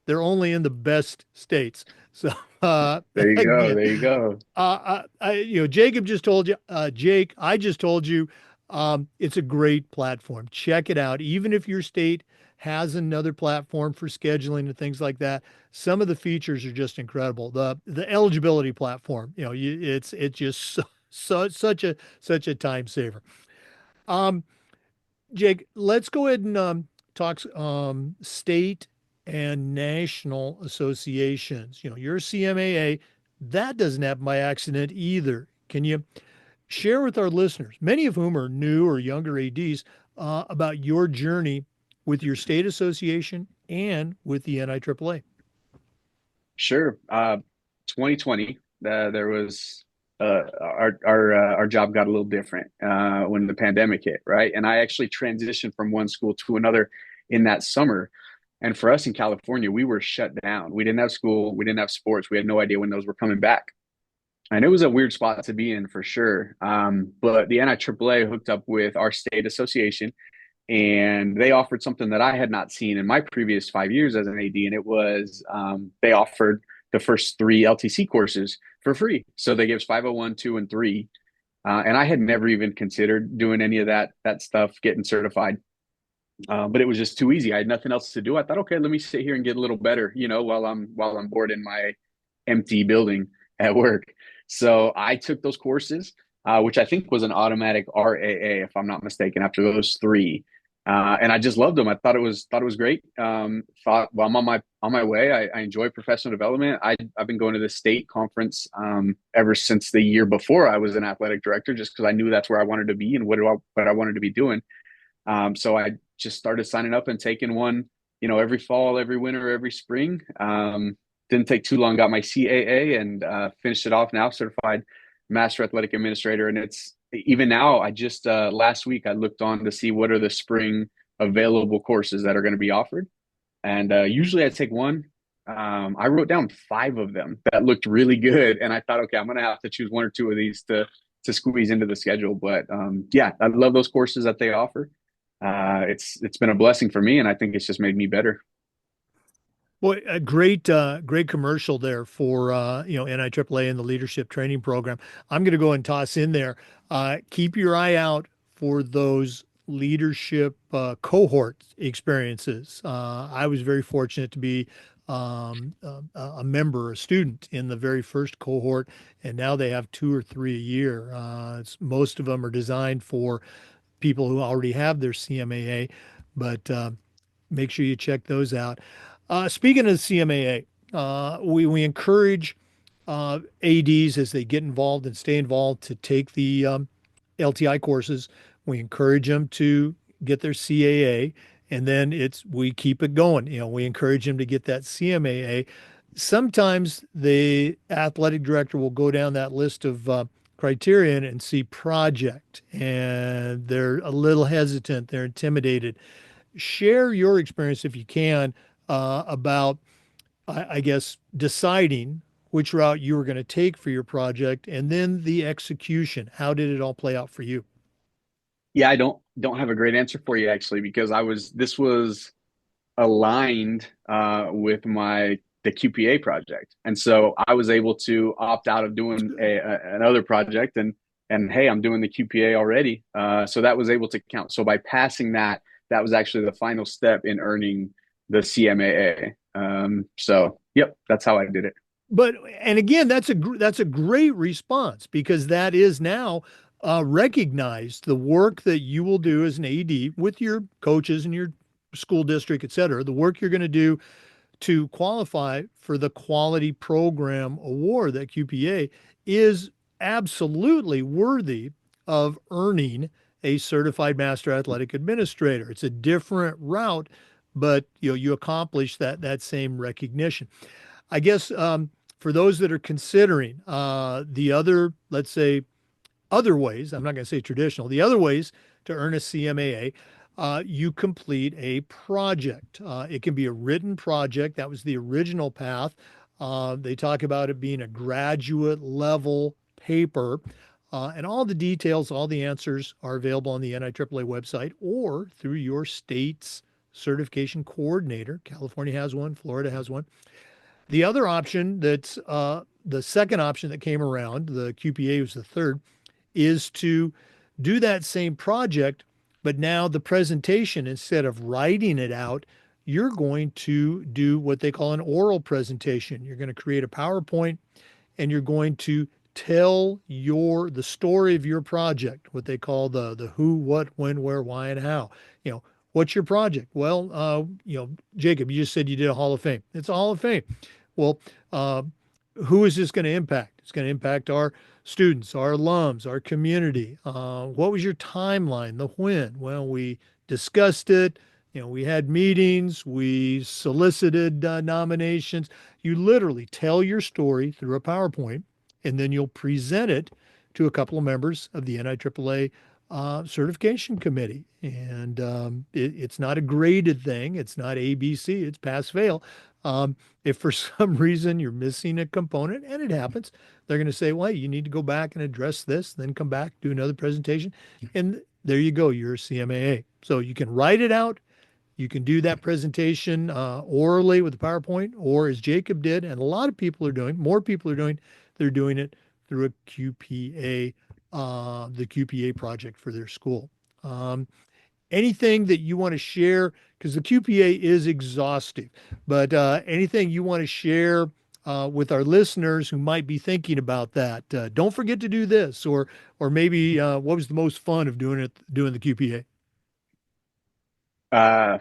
they're only in the best states. So There you go. again, There you go. Jacob just told you, Jake, I just told you, it's a great platform. Check it out. Even if your state has another platform for scheduling and things like that, some of the features are just incredible. The eligibility platform, it's just such a time saver. Um, Jake, let's go ahead and talk state and national associations. Your CMAA, that doesn't happen by accident either. Can you share with our listeners, many of whom are new or younger ADs, about your journey with your state association and with the NIAAA? Sure. 2020, there was our job got a little different when the pandemic hit, right? And I actually transitioned from one school to another in that summer. And for us in California, we were shut down. We didn't have school, we didn't have sports, we had no idea when those were coming back. And it was a weird spot to be in for sure. But the NIAAA hooked up with our state association, and they offered something that I had not seen in my previous 5 years as an AD, and it was they offered the first three LTC courses for free. So they gave us 501, 2, and 3. And I had never even considered doing any of that stuff, getting certified. But it was just too easy. I had nothing else to do. I thought, okay, let me sit here and get a little better, while I'm bored in my empty building at work. So I took those courses, which I think was an automatic RAA, if I'm not mistaken, after those three. And I just loved them. I thought it was great. Thought, well, I'm on my way. I enjoy professional development. I've been going to the state conference ever since the year before I was an athletic director, just because I knew that's where I wanted to be and what I wanted to be doing. So I just started signing up and taking one, every fall, every winter, every spring. Didn't take too long, got my CAA and finished it off now, certified master athletic administrator. And it's even now, I just last week I looked on to see what are the spring available courses that are going to be offered. And usually I take one. I wrote down 5 of them that looked really good. And I thought, okay, I'm going to have to choose one or two of these to squeeze into the schedule. But yeah, I love those courses that they offer. It's been a blessing for me, and I think it's just made me better. Boy, a great commercial there for NIAAA and the leadership training program. I'm going to go and toss in there. Keep your eye out for those leadership cohort experiences. I was very fortunate to be a member, a student in the very first cohort, and now they have 2 or 3 a year. Most of them are designed for people who already have their CMAA, but make sure you check those out. Speaking of CMAA, we encourage ADs as they get involved and stay involved to take the LTI courses. We encourage them to get their CAA, and then we keep it going. We encourage them to get that CMAA. Sometimes the athletic director will go down that list of criterion and see project, and they're a little hesitant. They're intimidated. Share your experience if you can about, I guess, deciding which route you were going to take for your project and then the execution. How did it all play out for you? Yeah, I don't have a great answer for you actually, because this was aligned with the QPA project, and so I was able to opt out of That's doing good. another project and and hey, I'm doing the QPA already. So that was able to count. So by passing that, that was actually the final step in earning the CMAA. So yep, that's how I did it. But and again, that's a great response because that is now recognized the work that you will do as an AD with your coaches and your school district, et cetera, the work you're going to do to qualify for the quality program award, that QPA, is absolutely worthy of earning a certified master athletic administrator. It's a different route, but you accomplish that same recognition. I guess for those that are considering the other, let's say, other ways, I'm not going to say traditional, the other ways to earn a CMAA, you complete a project. It can be a written project. That was the original path. They talk about it being a graduate level paper. And all the details, all the answers are available on the NIAAA website or through your state's certification coordinator. California has one, Florida has one. The other option that's the second option that came around, the QPA was the third, is to do that same project, but now the presentation, instead of writing it out, you're going to do what they call an oral presentation. You're going to create a PowerPoint and you're going to tell the story of your project, what they call the who, what, when, where, why, and how. What's your project? Well, Jacob, you just said you did a Hall of Fame. It's a Hall of Fame. Well, who is this going to impact? It's going to impact our students, our alums, our community. What was your timeline? The when? Well, we discussed it. We had meetings. We solicited nominations. You literally tell your story through a PowerPoint, and then you'll present it to a couple of members of the NIAAA certification committee. And it's not a graded thing. It's not ABC. It's pass fail. If for some reason you're missing a component, and it happens, they're going to say, well, you need to go back and address this, then come back, do another presentation. And there you go, you're a CMAA. So you can write it out. You can do that presentation orally with the PowerPoint, or as Jacob did, and a lot of people are doing, more people are doing, they're doing it through a QPA, the QPA project for their school. Anything that you want to share, because the QPA is exhaustive, but anything you want to share with our listeners who might be thinking about that? Don't forget to do this, or maybe what was the most fun of doing the QPA?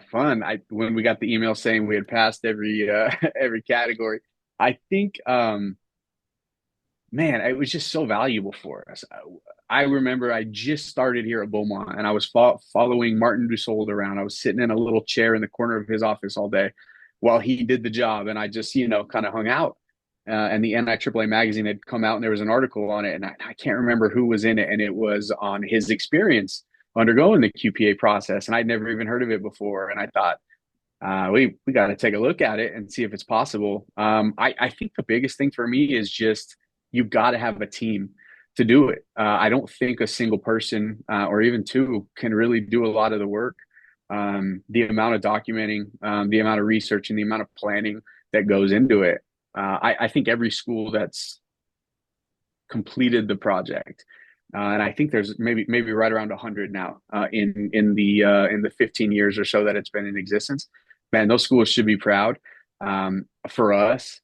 Fun. When we got the email saying we had passed every every category, I think man, it was just so valuable for us. I remember I just started here at Beaumont and I was following Martin Dussault around. I was sitting in a little chair in the corner of his office all day while he did the job. And I just, kind of hung out. And the NIAAA magazine had come out and there was an article on it. And I can't remember who was in it. And it was on his experience undergoing the QPA process. And I'd never even heard of it before. And I thought, we got to take a look at it and see if it's possible. I think the biggest thing for me is just you've got to have a team to do it. I don't think a single person or even two can really do a lot of the work. The amount of documenting, the amount of research, and the amount of planning that goes into it. I think every school that's completed the project, and I think there's maybe right around 100 now in the 15 years or so that it's been in existence. Man, those schools should be proud. For us,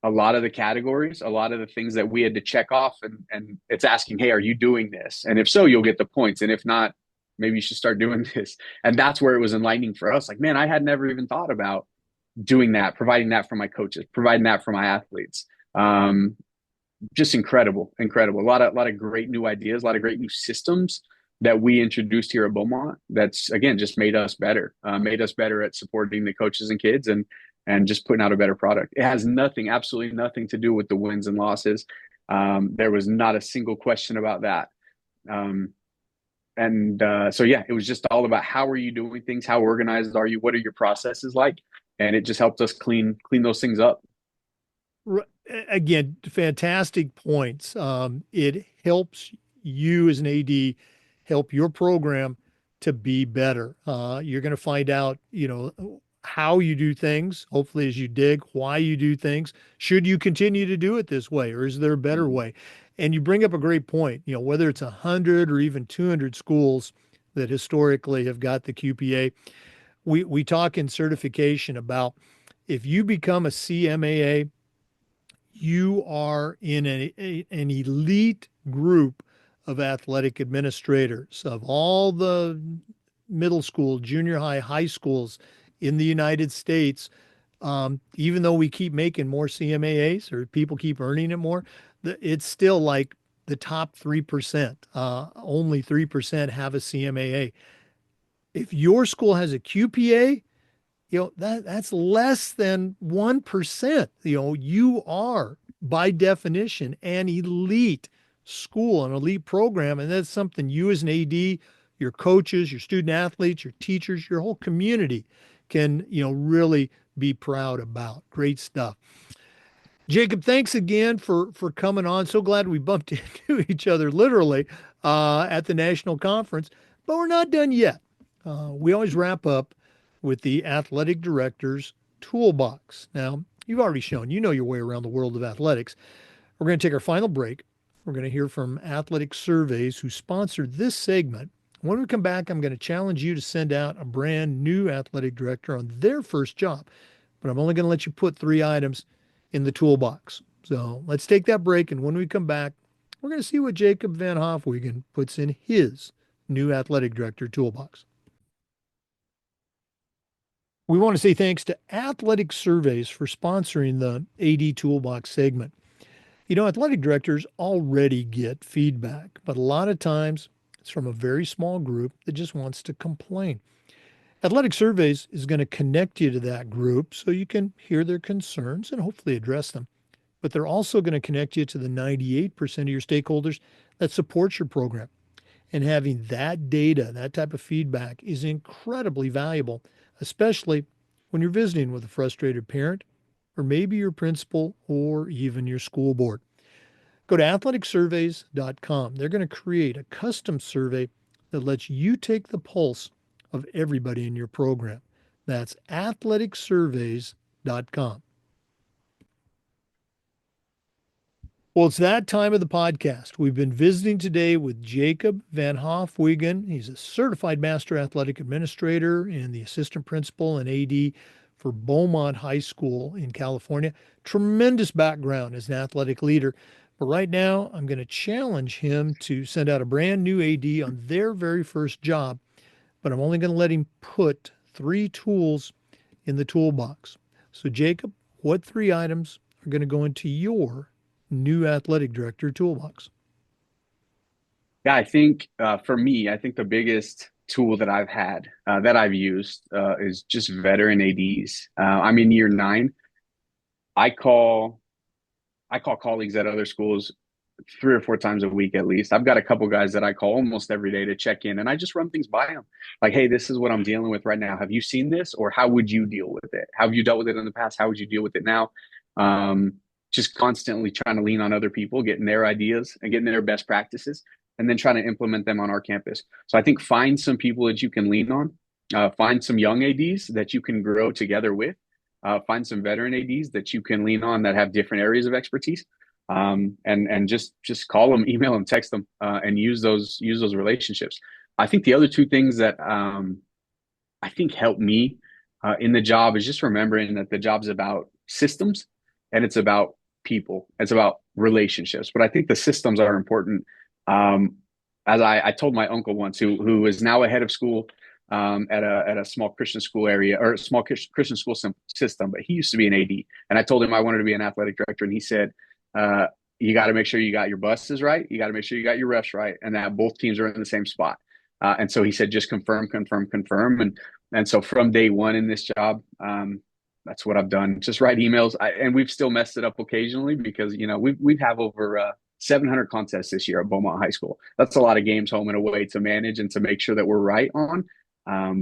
a lot of the categories, a lot of the things that we had to check off, and it's asking, hey, are you doing this? And if so, you'll get the points. And if not, maybe you should start doing this. And that's where it was enlightening for us. Like, man, I had never even thought about doing that, providing that for my coaches, providing that for my athletes. Just incredible. A lot of great new ideas, a lot of great new systems that we introduced here at Beaumont. That's again just made us better at supporting the coaches and kids and just putting out a better product. It has absolutely nothing to do with the wins and losses. There was not a single question about that. So yeah, it was just all about how are you doing things? How organized are you? What are your processes like? And it just helped us clean those things up. Again, fantastic points. It helps you as an AD help your program to be better. You're going to find out, how you do things, hopefully as you dig, why you do things. Should you continue to do it this way, or is there a better way? And you bring up a great point, whether it's 100 or even 200 schools that historically have got the QPA, we talk in certification about if you become a CMAA, you are in an elite group of athletic administrators of all the middle school, junior high, high schools in the United States. Even though we keep making more CMAAs or people keep earning it more, it's still like the top 3%. Only 3% have a CMAA. If your school has a QPA, that's less than 1%. You are by definition an elite school, an elite program. And that's something you as an AD, your coaches, your student athletes, your teachers, your whole community can, really be proud about. Great stuff. Jacob, thanks again for coming on. So glad we bumped into each other literally at the national conference, but we're not done yet. We always wrap up with the athletic director's toolbox. Now, you've already shown you know your way around the world of athletics. We're going to take our final break. We're going to hear from Athletic Surveys, who sponsored this segment. When we come back, I'm going to challenge you to send out a brand new athletic director on their first job, but I'm only going to let you put 3 items in the toolbox. So let's take that break. And when we come back, we're going to see what Jacob Van Hofwegen puts in his new athletic director toolbox. We want to say thanks to Athletic Surveys for sponsoring the AD Toolbox segment. Athletic directors already get feedback, but a lot of times it's from a very small group that just wants to complain. Athletic Surveys is going to connect you to that group so you can hear their concerns and hopefully address them. But they're also going to connect you to the 98% of your stakeholders that support your program. And having that data, that type of feedback is incredibly valuable, especially when you're visiting with a frustrated parent or maybe your principal or even your school board. Go to athleticsurveys.com. They're going to create a custom survey that lets you take the pulse of everybody in your program. That's athleticsurveys.com. Well, it's that time of the podcast. We've been visiting today with Jacob Van Hofwegen. He's a certified master athletic administrator and the assistant principal and AD for Beaumont High School in California. Tremendous background as an athletic leader. But right now, I'm going to challenge him to send out a brand new AD on their very first job. But I'm only going to let him put 3 tools in the toolbox. So, Jacob, what 3 items are going to go into your new athletic director toolbox? Yeah, I think for me, I think the biggest tool that I've had that I've used is just veteran ADs. I'm in year 9. I call colleagues at other schools 3 or 4 times a week at least. I've got a couple guys that I call almost every day to check in, and I just run things by them. Like, hey, this is what I'm dealing with right now. Have you seen this, or how would you deal with it? How have you dealt with it in the past? How would you deal with it now? Just constantly trying to lean on other people, getting their ideas and getting their best practices, and then trying to implement them on our campus. So I think find some people that you can lean on, find some young ADs that you can grow together with, find some veteran ADs that you can lean on that have different areas of expertise, and just call them, email them, text them, and use those relationships. I think the other 2 things that I think help me in the job is just remembering that the job's about systems and it's about people. It's about relationships. But I think the systems are important. As I told my uncle once, who is now a head of school at a small Christian school area, or a small Christian school system, but he used to be an AD. And I told him I wanted to be an athletic director, and he said, you got to make sure you got your buses right. You got to make sure you got your refs right, and that both teams are in the same spot. And so he said, just confirm. And so from day one in this job, that's what I've done. Just write emails. And we've still messed it up occasionally because, we have over 700 contests this year at Beaumont High School. That's a lot of games home and away to manage and to make sure that we're right on.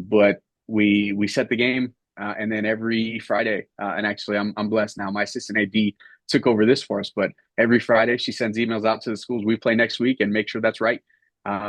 But we set the game, and then every Friday, and actually I'm blessed now. My assistant AD took over this for us, but every Friday she sends emails out to the schools we play next week and make sure that's right.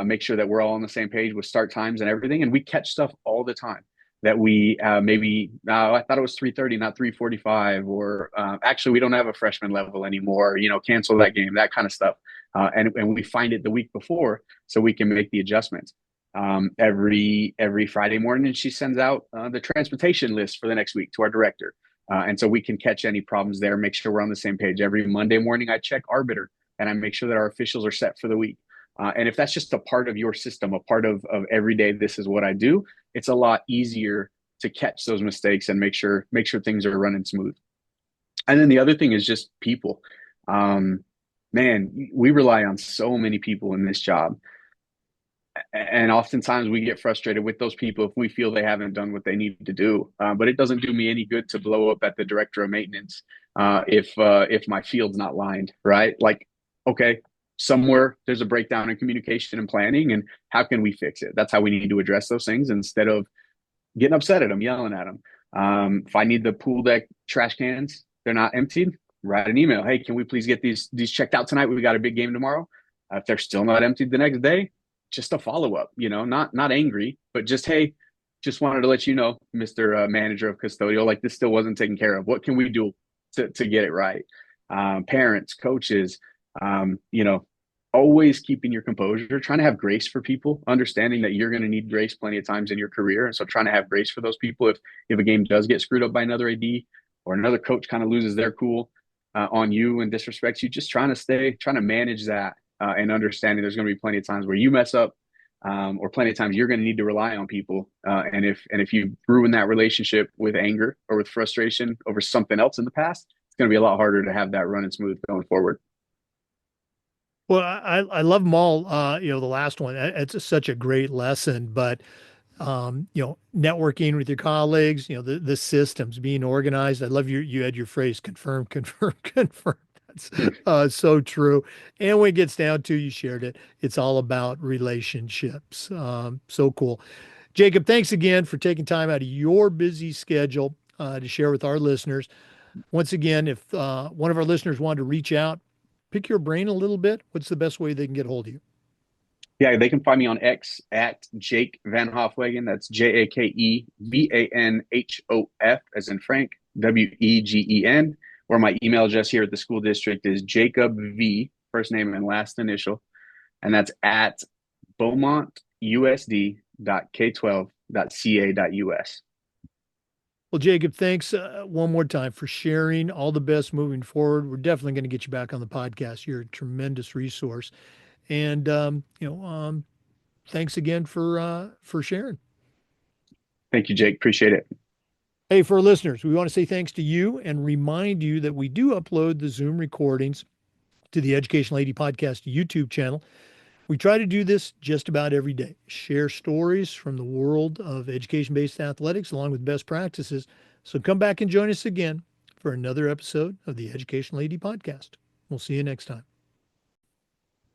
Make sure that we're all on the same page with start times and everything. And we catch stuff all the time that we maybe I thought it was 3:30, not 3:45, or actually we don't have a freshman level anymore. Cancel that game, that kind of stuff. and we find it the week before so we can make the adjustments. Every Friday morning, she sends out the transportation list for the next week to our director. And so we can catch any problems there, make sure we're on the same page. Every Monday morning, I check arbiter and I make sure that our officials are set for the week. And if that's just a part of your system, a part of every day, this is what I do, it's a lot easier to catch those mistakes and make sure things are running smooth. And then the other thing is just people. Man, we rely on so many people in this job. And oftentimes we get frustrated with those people if we feel they haven't done what they need to do. But it doesn't do me any good to blow up at the director of maintenance if my field's not lined, right? Like, okay, somewhere there's a breakdown in communication and planning, and how can we fix it? That's how we need to address those things instead of getting upset at them, yelling at them. If I need the pool deck trash cans, they're not emptied, write an email. Hey, can we please get these checked out tonight? We got a big game tomorrow. If they're still not emptied the next day, just a follow up. Not angry, but just, hey, just wanted to let you know, Mr. Manager of Custodial, like this still wasn't taken care of. What can we do to get it right? Parents, coaches, always keeping your composure, trying to have grace for people, understanding that you're going to need grace plenty of times in your career. And so trying to have grace for those people if a game does get screwed up by another AD or another coach kind of loses their cool on you and disrespects you, just trying to manage that and understanding there's going to be plenty of times where you mess up or plenty of times you're going to need to rely on people. And if you ruin that relationship with anger or with frustration over something else in the past, it's going to be a lot harder to have that running smooth going forward. Well, I love them all. The last one, it's such a great lesson, but networking with your colleagues, the systems being organized. I love you had your phrase, confirm, confirm, confirm. That's so true. And when it gets down to, you shared it, it's all about relationships. So cool. Jacob, thanks again for taking time out of your busy schedule to share with our listeners. Once again, if one of our listeners wanted to reach out, pick your brain a little bit, what's the best way they can get a hold of you? Yeah, they can find me on X at Jake Van Hofwegen. That's JakeVanHof, as in Frank, Wegen. Or my email address here at the school district is Jacob V, first name and last initial. And that's at beaumontusd.k12.ca.us. Well, Jacob, thanks one more time for sharing. All the best moving forward. We're definitely going to get you back on the podcast. You're a tremendous resource. And, thanks again for sharing. Thank you, Jake. Appreciate it. Hey, for our listeners, we want to say thanks to you and remind you that we do upload the Zoom recordings to the Educational AD Podcast YouTube channel. We try to do this just about every day, share stories from the world of education-based athletics along with best practices. So come back and join us again for another episode of the Educational AD Podcast. We'll see you next time.